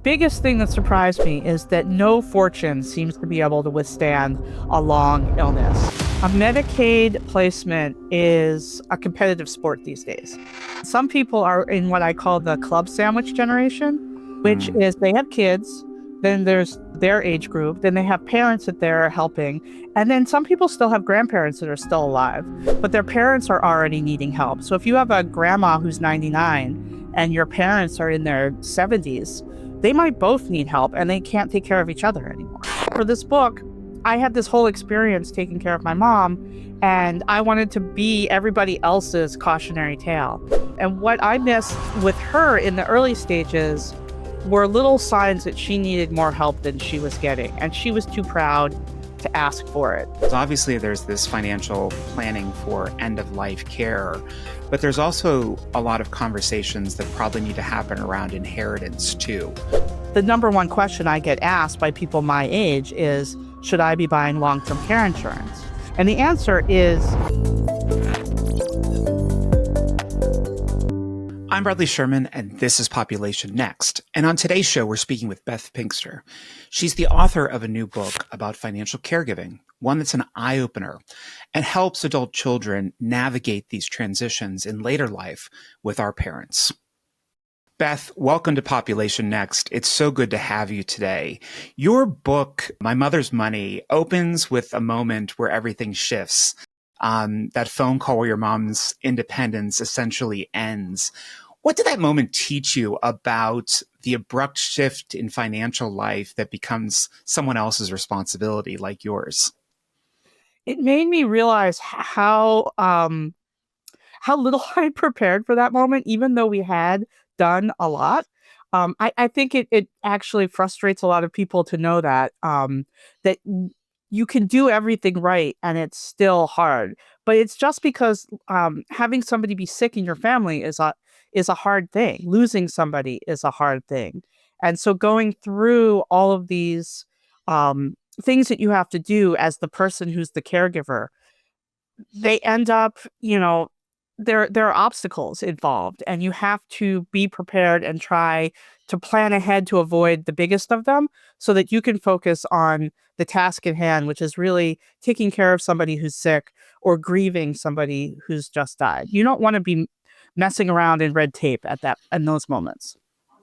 biggest thing that surprised me is that no fortune seems to be able to withstand a long illness. A Medicaid placement is a competitive sport these days. Some people are in what I call the club sandwich generation, which is they have kids, then there's their age group, then they have parents that they're helping, and then some people still have grandparents that are still alive, but their parents are already needing help. So if you have a grandma who's 99 and your parents are in their 70s, they might both need help and they can't take care of each other anymore. For this book, I had this whole experience taking care of my mom, and I wanted to be everybody else's cautionary tale. And what I missed with her in the early stages were little signs that she needed more help than she was getting, and she was too proud to ask for it. So obviously there's this financial planning for end-of-life care, but there's also a lot of conversations that probably need to happen around inheritance too. The number one question I get asked by people my age is, should I be buying long-term care insurance? And the answer is... I'm Bradley Sherman, and this is Population Next. And on today's show, we're speaking with Beth Pinsker. She's the author of a new book about financial caregiving, one that's an eye-opener and helps adult children navigate these transitions in later life with our parents. Beth, welcome to Population Next. It's so good to have you today. Your book, My Mother's Money, opens with a moment where everything shifts. That phone call where your mom's independence essentially ends. What did that moment teach you about the abrupt shift in financial life that becomes someone else's responsibility, like yours? It made me realize how little I prepared for that moment, even though we had done a lot. I think it actually frustrates a lot of people to know that that you can do everything right and it's still hard. But it's just because having somebody be sick in your family is a hard thing. Losing somebody is a hard thing. And so going through all of these things that you have to do as the person who's the caregiver, they end up, there are obstacles involved, and you have to be prepared and try to plan ahead to avoid the biggest of them so that you can focus on the task at hand, which is really taking care of somebody who's sick or grieving somebody who's just died. You don't want to be messing around in red tape in those moments.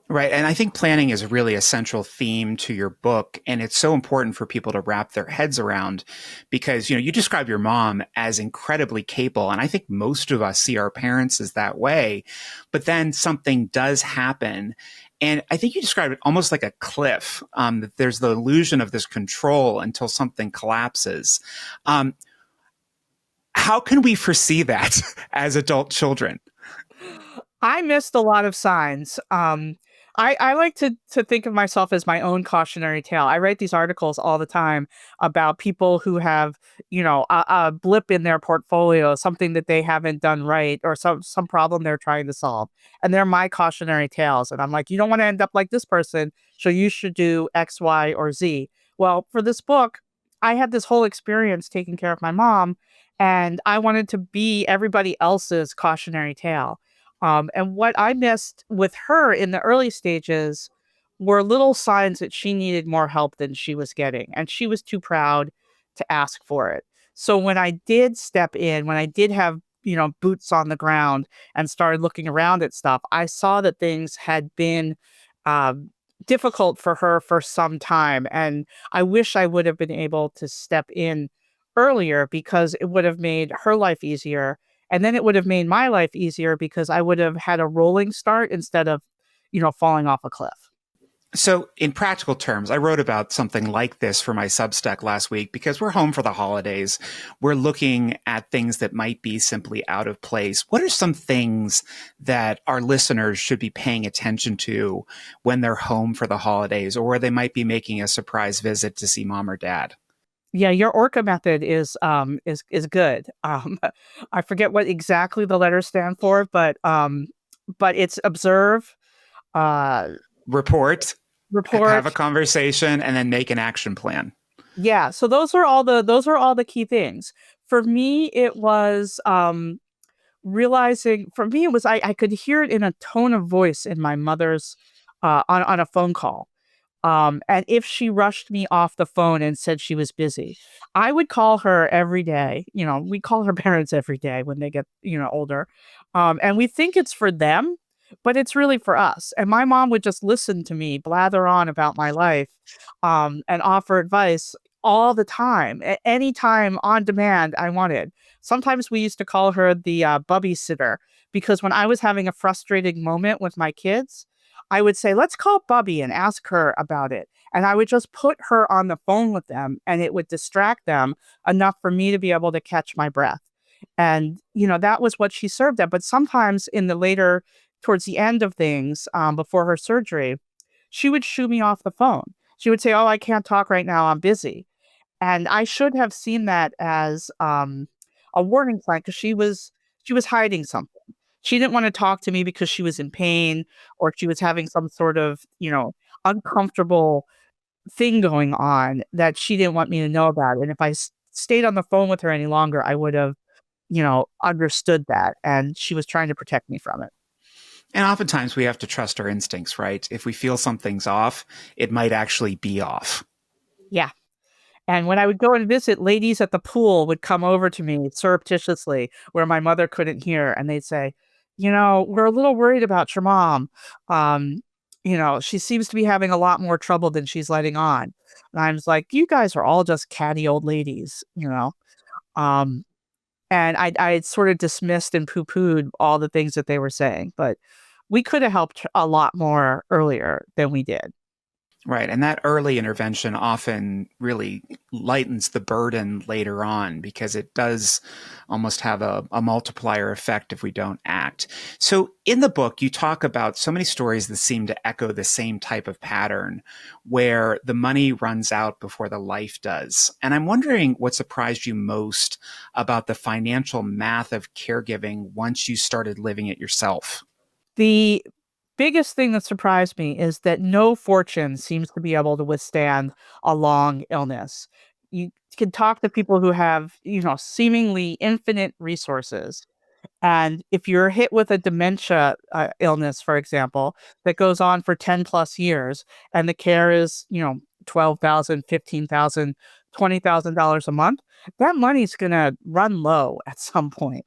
Right. And I think planning is really a central theme to your book. And it's so important for people to wrap their heads around because, you describe your mom as incredibly capable. And I think most of us see our parents as that way. But then something does happen. And I think you described it almost like a cliff, that there's the illusion of this control until something collapses. How can we foresee that as adult children? I missed a lot of signs. I like to think of myself as my own cautionary tale. I write these articles all the time about people who have, a blip in their portfolio, something that they haven't done right, or some problem they're trying to solve. And they're my cautionary tales. And I'm like, you don't want to end up like this person, so you should do X, Y, or Z. Well, for this book, I had this whole experience taking care of my mom, and I wanted to be everybody else's cautionary tale. And what I missed with her in the early stages were little signs that she needed more help than she was getting, and she was too proud to ask for it. So when I did step in, when I did have, boots on the ground and started looking around at stuff, I saw that things had been difficult for her for some time. And I wish I would have been able to step in earlier because it would have made her life easier. And then it would have made my life easier because I would have had a rolling start instead of, falling off a cliff. So in practical terms, I wrote about something like this for my Substack last week because we're home for the holidays. We're looking at things that might be simply out of place. What are some things that our listeners should be paying attention to when they're home for the holidays, or where they might be making a surprise visit to see mom or dad? Yeah, your ORCA method is good. I forget what exactly the letters stand for, but it's observe, uh, Report, have a report. conversation, and then make an action plan. Yeah, so those are all the key things. For me, it was realizing. For me, it was I could hear it in a tone of voice in my mother's on a phone call. And if she rushed me off the phone and said she was busy, I would call her every day. We call her parents every day when they get, older. And we think it's for them, but it's really for us. And my mom would just listen to me blather on about my life, and offer advice all the time, at any time on demand I wanted. Sometimes we used to call her the bubby sitter because when I was having a frustrating moment with my kids, I would say, let's call Bubby and ask her about it. And I would just put her on the phone with them and it would distract them enough for me to be able to catch my breath. And, that was what she served at. But sometimes towards the end of things, before her surgery, she would shoo me off the phone. She would say, "Oh, I can't talk right now. I'm busy." And I should have seen that as a warning sign because she was hiding something. She didn't want to talk to me because she was in pain or she was having some sort of, uncomfortable thing going on that she didn't want me to know about. And if I stayed on the phone with her any longer, I would have, understood that. And she was trying to protect me from it. And oftentimes we have to trust our instincts, right? If we feel something's off, it might actually be off. Yeah. And when I would go and visit, ladies at the pool would come over to me surreptitiously where my mother couldn't hear, and they'd say, "We're a little worried about your mom. Um, she seems to be having a lot more trouble than she's letting on." And I was like, "You guys are all just catty old ladies." Um, and I sort of dismissed and poo-pooed all the things that they were saying, but we could have helped a lot more earlier than we did. Right. And that early intervention often really lightens the burden later on because it does almost have a multiplier effect if we don't act. So in the book, you talk about so many stories that seem to echo the same type of pattern where the money runs out before the life does. And I'm wondering what surprised you most about the financial math of caregiving once you started living it yourself. The biggest thing that surprised me is that no fortune seems to be able to withstand a long illness. You can talk to people who have, seemingly infinite resources, and if you're hit with a dementia illness, for example, that goes on for 10 plus years and the care is, 12,000, 15,000, $20,000 a month, that money's going to run low at some point.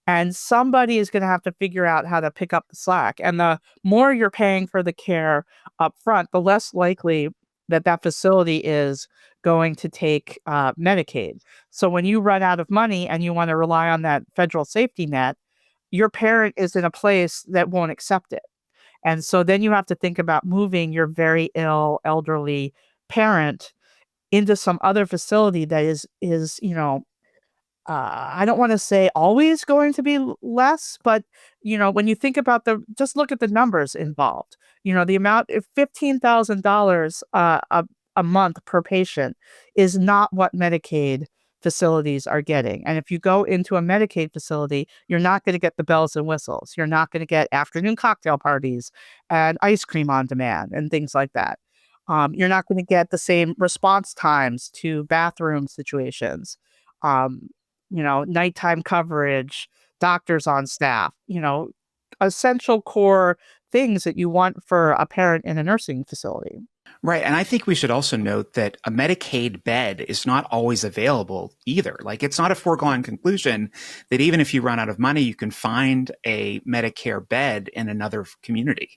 And somebody is going to have to figure out how to pick up the slack. And the more you're paying for the care up front, the less likely that facility is going to take Medicaid. So when you run out of money and you want to rely on that federal safety net, your parent is in a place that won't accept it. And so then you have to think about moving your very ill elderly parent into some other facility that is, I don't wanna say always going to be less, but, when you think about just look at the numbers involved. The amount if $15,000, a month per patient is not what Medicaid facilities are getting, and if you go into a Medicaid facility, you're not gonna get the bells and whistles. You're not gonna get afternoon cocktail parties and ice cream on demand and things like that. You're not gonna get the same response times to bathroom situations. Um, Nighttime coverage, doctors on staff, essential core things that you want for a parent in a nursing facility. Right. And I think we should also note that a Medicaid bed is not always available either. Like it's not a foregone conclusion that even if you run out of money, you can find a Medicare bed in another community.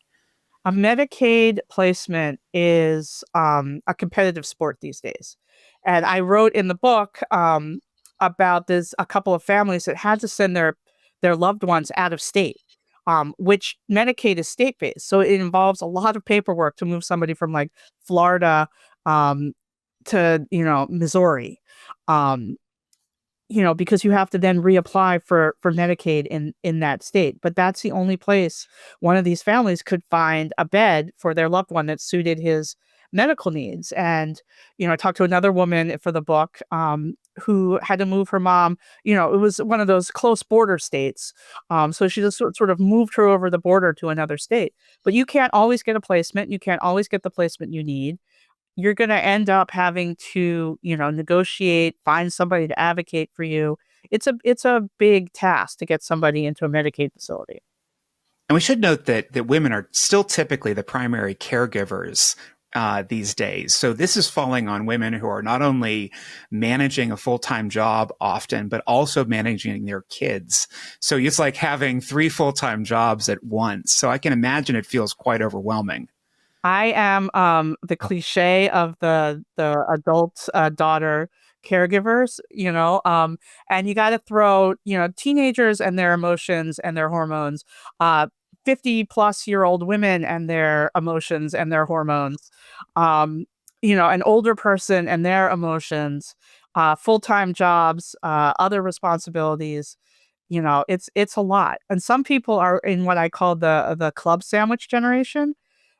A Medicaid placement is a competitive sport these days. And I wrote in the book about this a couple of families that had to send their loved ones out of state, which Medicaid is state based. So it involves a lot of paperwork to move somebody from like Florida um, to, Missouri. Um, because you have to then reapply for Medicaid in that state. But that's the only place one of these families could find a bed for their loved one that suited his medical needs. And, I talked to another woman for the book who had to move her mom. It was one of those close border states. So she just sort of moved her over the border to another state. But you can't always get a placement. You can't always get the placement you need. You're gonna end up having to, negotiate, find somebody to advocate for you. It's a big task to get somebody into a Medicaid facility. And we should note that women are still typically the primary caregivers these days. So this is falling on women who are not only managing a full-time job often, but also managing their kids. So it's like having three full-time jobs at once. So I can imagine it feels quite overwhelming. I am the cliche of the adult daughter caregivers, and you got to throw, teenagers and their emotions and their hormones, uh 50 plus year old women and their emotions and their hormones, um an older person and their emotions, full-time jobs, other responsibilities. It's a lot. And some people are in what I call the club sandwich generation,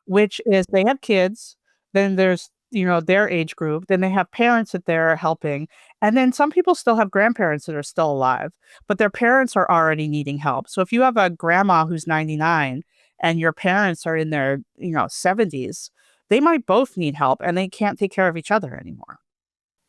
which is they have kids, then there's, their age group, then they have parents that they're helping, and then some people still have grandparents that are still alive, but their parents are already needing help. So if you have a grandma who's 99 and your parents are in their, 70s, they might both need help and they can't take care of each other anymore.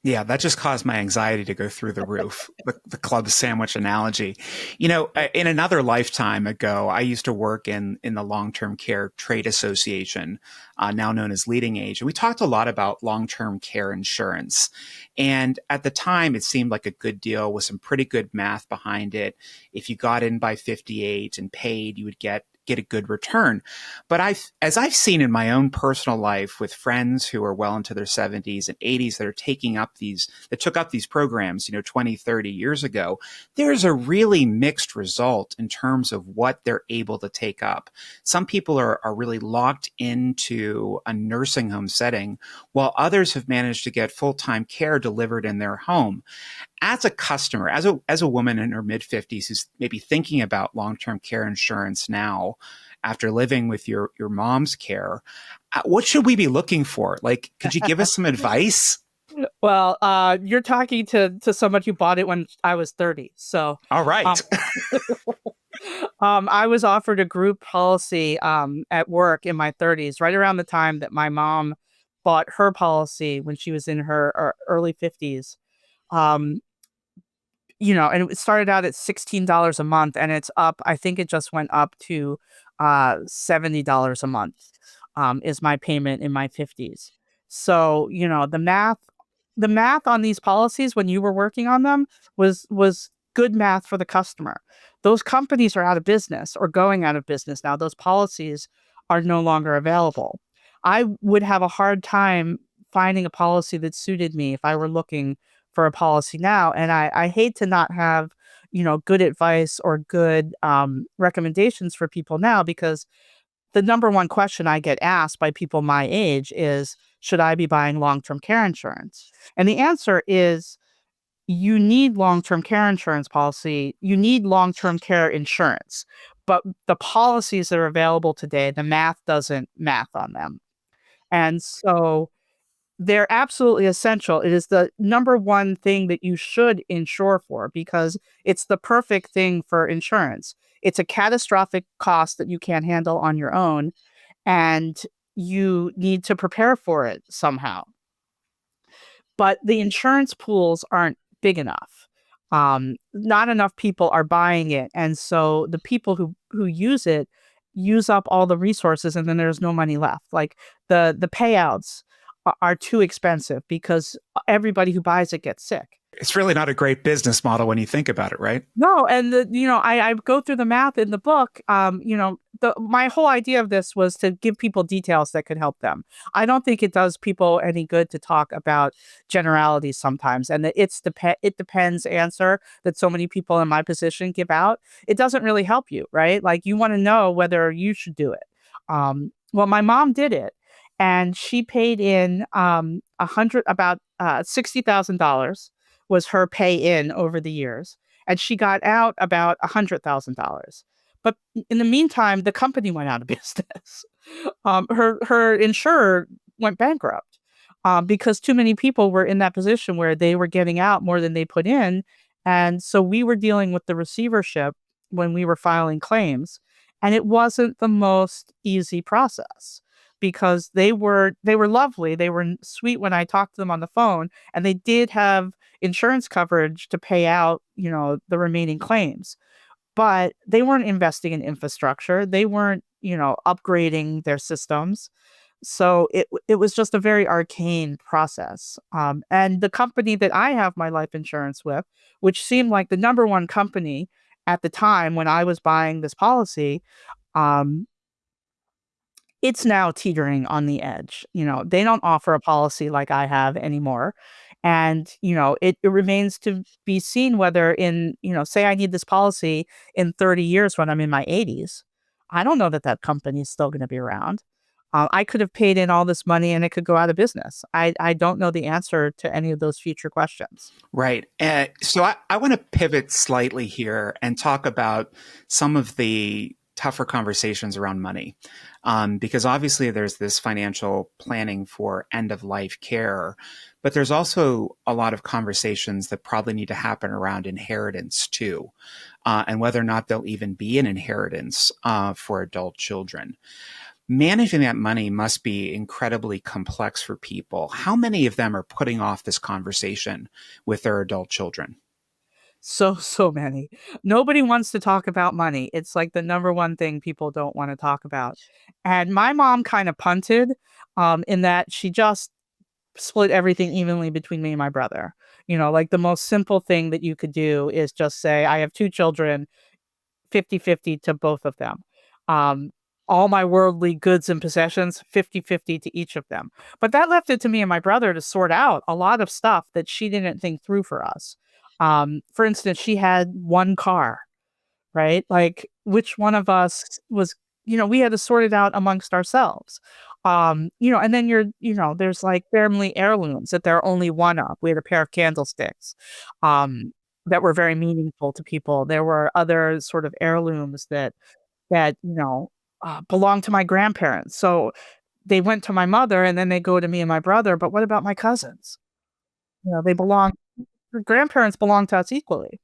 Yeah, that just caused my anxiety to go through the roof. The club sandwich analogy. In another lifetime ago, I used to work in the long term care trade association, now known as Leading Age, and we talked a lot about long term care insurance. And at the time, it seemed like a good deal with some pretty good math behind it. If you got in by 58 and paid, you would get a good return. But as I've seen in my own personal life with friends who are well into their 70s and 80s that are that took up these programs, 20, 30 years ago, there's a really mixed result in terms of what they're able to take up. Some people are really locked into a nursing home setting, while others have managed to get full-time care delivered in their home. As a customer, as a woman in her mid 50s who's maybe thinking about long-term care insurance now after living with your mom's care, what should we be looking for? Like, could you give us some advice? Well, you're talking to someone who bought it when I was 30. So, All um, right. I was offered a group policy at work in my 30s, right around the time that my mom bought her policy when she was in her early 50s. Um, and it started out at $16 a month, and it's up. I think it just went up to $70 a month, is my payment in my 50s. So, the math on these policies when you were working on them was good math for the customer. Those companies are out of business or going out of business now. Those policies are no longer available. I would have a hard time finding a policy that suited me if I were looking for a policy now. And I hate to not have, good advice or good recommendations for people now, because the number one question I get asked by people my age is, should I be buying long term care insurance? And the answer is, you need long term care insurance policy. You need long term care insurance. But the policies that are available today, the math doesn't math on them. And so they're absolutely essential. It is the number one thing that you should insure for, because it's the perfect thing for insurance. It's a catastrophic cost that you can't handle on your own, and you need to prepare for it somehow. But the insurance pools aren't big enough. Not enough people are buying it, and so the people who use it use up all the resources, and then there's no money left. Like the payouts are too expensive because everybody who buys it gets sick. It's really not a great business model when you think about it, right? No, and I go through the math in the book. My whole idea of this was to give people details that could help them. I don't think it does people any good to talk about generalities sometimes, and it depends answer that so many people in my position give out. It doesn't really help you, right? Like, you want to know whether you should do it. Well, my mom did it, and she paid in about $60,000 was her pay in over the years, and she got out about $100,000. But in the meantime, the company went out of business. Her insurer went bankrupt, because too many people were in that position where they were getting out more than they put in, and so we were dealing with the receivership when we were filing claims, and it wasn't the most easy process, because they were lovely, they were sweet when I talked to them on the phone, and they did have insurance coverage to pay out, the remaining claims. But they weren't investing in infrastructure. They weren't, upgrading their systems. So it was just a very arcane process. And the company that I have my life insurance with, which seemed like the number one company at the time when I was buying this policy, um, it's now teetering on the edge. They don't offer a policy like I have anymore. And, it remains to be seen whether say I need this policy in 30 years when I'm in my 80s. I don't know that that company is still going to be around. I could have paid in all this money and it could go out of business. I don't know the answer to any of those future questions. Right. So I want to pivot slightly here and talk about some of the tougher conversations around money. Because obviously there's this financial planning for end of life care, but there's also a lot of conversations that probably need to happen around inheritance too, and whether or not there'll even be an inheritance for adult children. Managing that money must be incredibly complex for people. How many of them are putting off this conversation with their adult children? So many. Nobody wants to talk about money. It's like the number one thing people don't want to talk about. And my mom kind of punted, in that she just split everything evenly between me and my brother. Like the most simple thing that you could do is just say, I have two children, 50-50 to both of them. Um, all my worldly goods and possessions, 50-50 to each of them. But that left it to me and my brother to sort out a lot of stuff that she didn't think through for us. For instance, she had one car, right? Like which one of us was, we had to sort it out amongst ourselves. And then there's like family heirlooms that there are only one of. We had a pair of candlesticks. Um, that were very meaningful to people. There were other sort of heirlooms that belonged to my grandparents. So they went to my mother and then they go to me and my brother. But what about my cousins? They belong, your grandparents belong to us equally.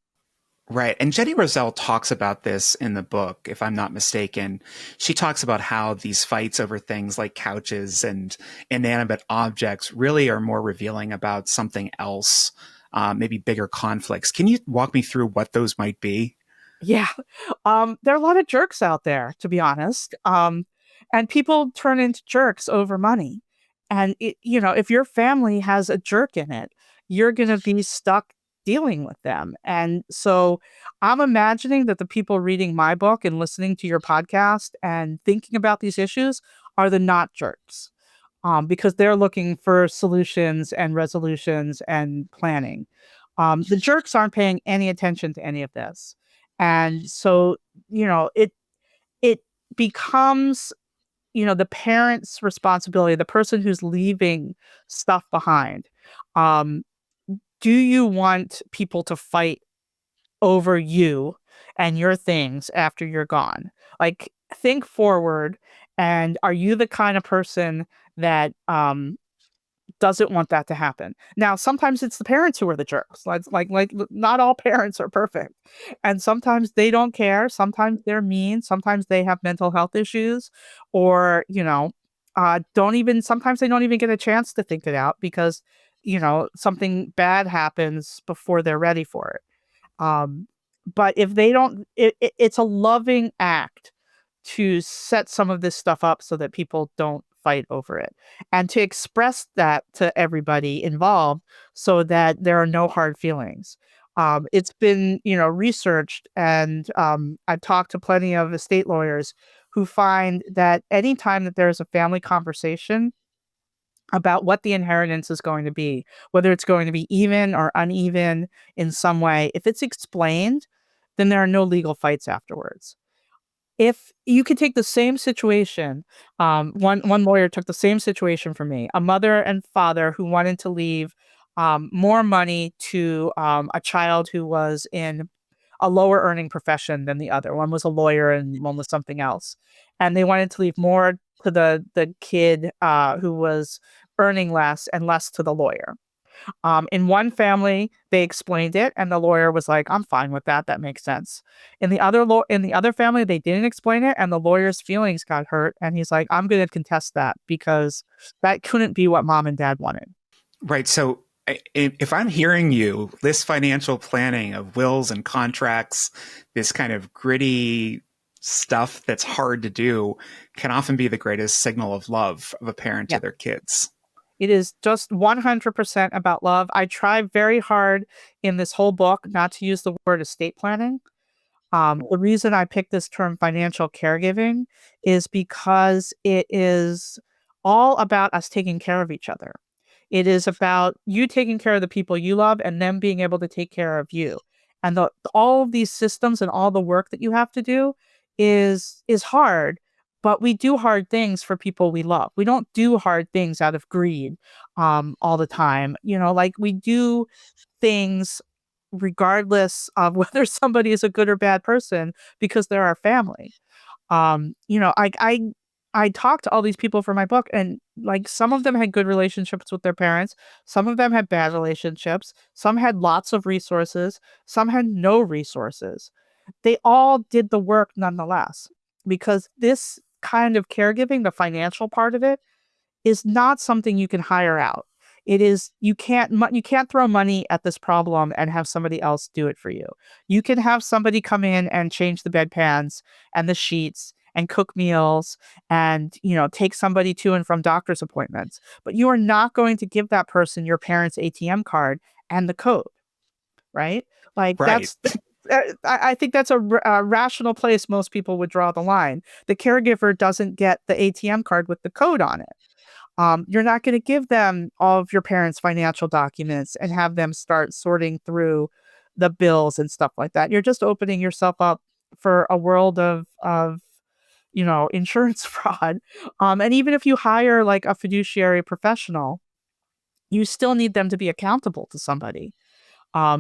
Right. And Jenny Roselle talks about this in the book, if I'm not mistaken. She talks about how these fights over things like couches and inanimate objects really are more revealing about something else, maybe bigger conflicts. Can you walk me through what those might be? Yeah. There are a lot of jerks out there, to be honest. And people turn into jerks over money. And if your family has a jerk in it, you're going to be stuck dealing with them. And so I'm imagining that the people reading my book and listening to your podcast and thinking about these issues are the not jerks, because they're looking for solutions and resolutions and planning. The jerks aren't paying any attention to any of this. And so, it becomes, the parent's responsibility, the person who's leaving stuff behind. Um, do you want people to fight over you and your things after you're gone? Like, think forward. And are you the kind of person that doesn't want that to happen? Now, sometimes it's the parents who are the jerks. Not all parents are perfect, and sometimes they don't care. Sometimes they're mean. Sometimes they have mental health issues, or don't even. Sometimes they don't even get a chance to think it out because something bad happens before they're ready for it. But if they don't, it's a loving act to set some of this stuff up so that people don't fight over it and to express that to everybody involved so that there are no hard feelings. It's been, researched, and I've talked to plenty of estate lawyers who find that anytime that there's a family conversation about what the inheritance is going to be, whether it's going to be even or uneven in some way, if it's explained, then there are no legal fights afterwards. If you could take the same situation, one lawyer took the same situation for me, a mother and father who wanted to leave more money to a child who was in a lower earning profession than the other. One was a lawyer and one was something else. And they wanted to leave more to the kid who was earning less and less to the lawyer. In one family, they explained it, and the lawyer was like, "I'm fine with that. That makes sense." In the other family, they didn't explain it, and the lawyer's feelings got hurt. And he's like, "I'm going to contest that because that couldn't be what mom and dad wanted." Right. So if I'm hearing you, this financial planning of wills and contracts, this kind of gritty stuff that's hard to do can often be the greatest signal of love of a parent to Yeah. their kids. It is just 100% about love. I try very hard in this whole book not to use the word estate planning. The reason I picked this term financial caregiving is because it is all about us taking care of each other. It is about you taking care of the people you love and them being able to take care of you. And all of these systems and all the work that you have to do is hard, but we do hard things for people we love. We don't do hard things out of greed all the time. Like we do things regardless of whether somebody is a good or bad person because they're our family. I talked to all these people for my book, and like some of them had good relationships with their parents, some of them had bad relationships, some had lots of resources, some had no resources. They all did the work nonetheless, because this kind of caregiving, the financial part of it, is not something you can hire out. It is you can't throw money at this problem and have somebody else do it for you. You can have somebody come in and change the bedpans and the sheets and cook meals and take somebody to and from doctor's appointments. But you are not going to give that person your parents' ATM card and the code, right? Like Right. I think that's a rational place most people would draw the line. The caregiver doesn't get the ATM card with the code on it. You're not going to give them all of your parents' financial documents and have them start sorting through the bills and stuff like that. You're just opening yourself up for a world of insurance fraud. And even if you hire like a fiduciary professional, you still need them to be accountable to somebody.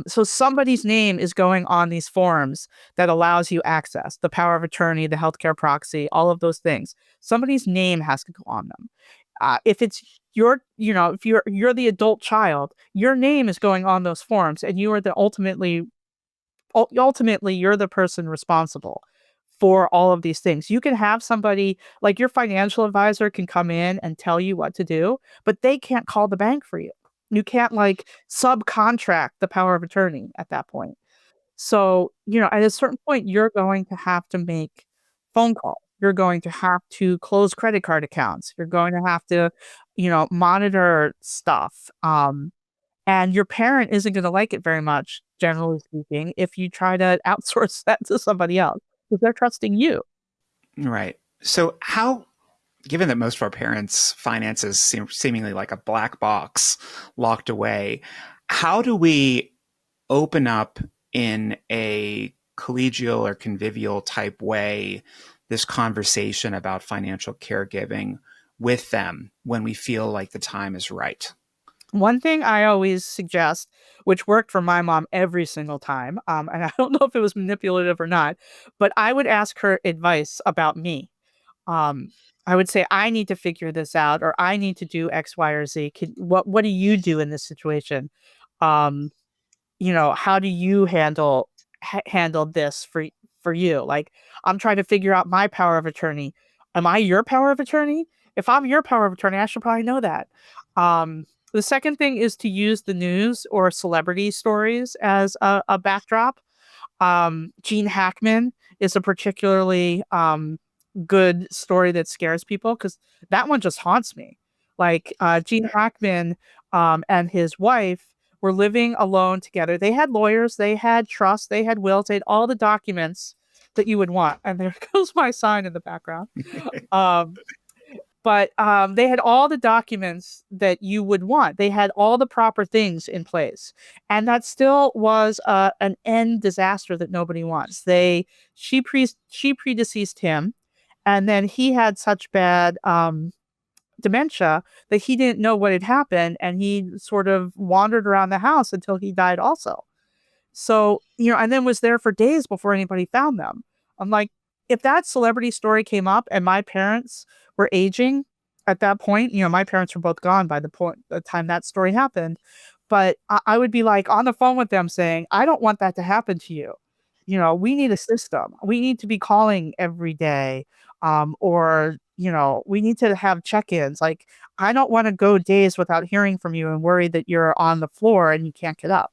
So somebody's name is going on these forms that allows you access, the power of attorney, the healthcare proxy, all of those things. Somebody's name has to go on them. If it's if you're the adult child, your name is going on those forms, and you are the ultimately you're the person responsible for all of these things. You can have somebody like your financial advisor can come in and tell you what to do, but they can't call the bank for you. You can't like subcontract the power of attorney at that point. So, at a certain point, you're going to have to make phone calls. You're going to have to close credit card accounts. You're going to have to, monitor stuff. And your parent isn't going to like it very much, generally speaking, if you try to outsource that to somebody else because they're trusting you. Right. So, how, given that most of our parents' finances seem seemingly like a black box locked away, how do we open up in a collegial or convivial type way this conversation about financial caregiving with them when we feel like the time is right? One thing I always suggest, which worked for my mom every single time, and I don't know if it was manipulative or not, but I would ask her advice about me. Um, I would say, I need to figure this out, or I need to do X, Y, or Z. What do you do in this situation? Um, how do you handle this for you? Like, I'm trying to figure out my power of attorney. Am I your power of attorney? If I'm your power of attorney, I should probably know that. The second thing is to use the news or celebrity stories as a backdrop. Gene Hackman is a particularly good story that scares people because that one just haunts me. Like Gene Hackman and his wife were living alone together. They had lawyers, they had trusts, they had wills, they had all the documents that you would want. And there goes my sign in the background. Um, but they had all the documents that you would want. They had all the proper things in place, and that still was an end disaster that nobody wants. She predeceased him, and then he had such bad dementia that he didn't know what had happened, and he sort of wandered around the house until he died also. So, and then was there for days before anybody found them. I'm like, if that celebrity story came up and my parents were aging at that point, my parents were both gone by the time that story happened. But I would be like on the phone with them saying, I don't want that to happen to you. We need a system. We need to be calling every day. Or, we need to have check-ins. Like, I don't want to go days without hearing from you and worry that you're on the floor and you can't get up.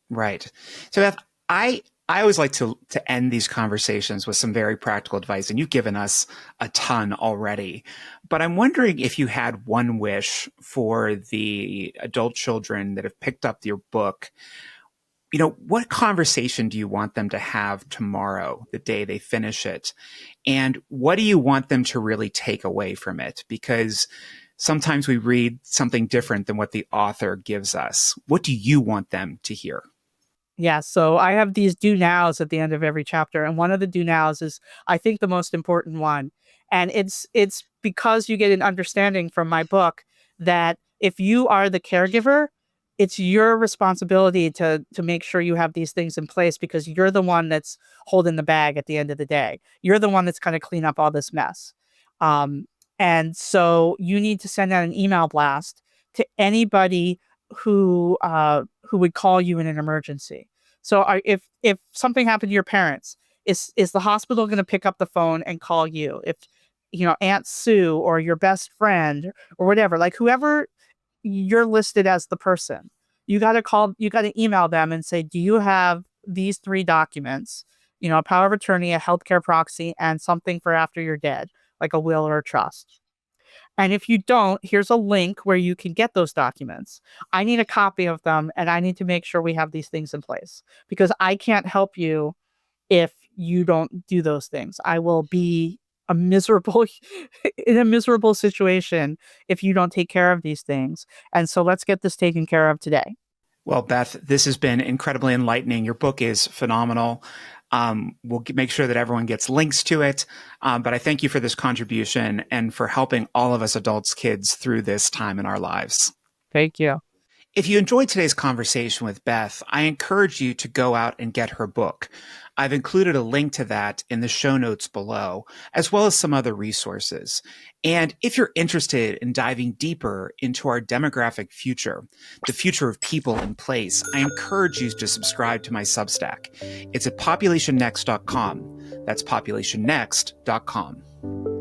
Right. So, Beth, I I always like to end these conversations with some very practical advice, and you've given us a ton already. But I'm wondering if you had one wish for the adult children that have picked up your book. What conversation do you want them to have tomorrow, the day they finish it? And what do you want them to really take away from it? Because sometimes we read something different than what the author gives us. What do you want them to hear? Yeah, so I have these do nows at the end of every chapter, and one of the do nows is, I think, the most important one. And it's because you get an understanding from my book that if you are the caregiver, it's your responsibility to make sure you have these things in place, because you're the one that's holding the bag at the end of the day. You're the one that's going to clean up all this mess. Um, and so you need to send out an email blast to anybody who would call you in an emergency. So if something happened to your parents, is the hospital going to pick up the phone and call you? If Aunt Sue or your best friend or whatever, like whoever you're listed as the person, you got to email them and say, do you have these three documents? A power of attorney, a healthcare proxy, and something for after you're dead, like a will or a trust. And if you don't, here's a link where you can get those documents. I need a copy of them, and I need to make sure we have these things in place, because I can't help you if you don't do those things. I will be a miserable in a miserable situation if you don't take care of these things. And so let's get this taken care of today. Well, Beth, this has been incredibly enlightening. Your book is phenomenal. We'll make sure that everyone gets links to it. But I thank you for this contribution and for helping all of us adults, kids through this time in our lives. Thank you. If you enjoyed today's conversation with Beth, I encourage you to go out and get her book. I've included a link to that in the show notes below, as well as some other resources. And if you're interested in diving deeper into our demographic future, the future of people in place, I encourage you to subscribe to my Substack. It's at populationnext.com. That's populationnext.com.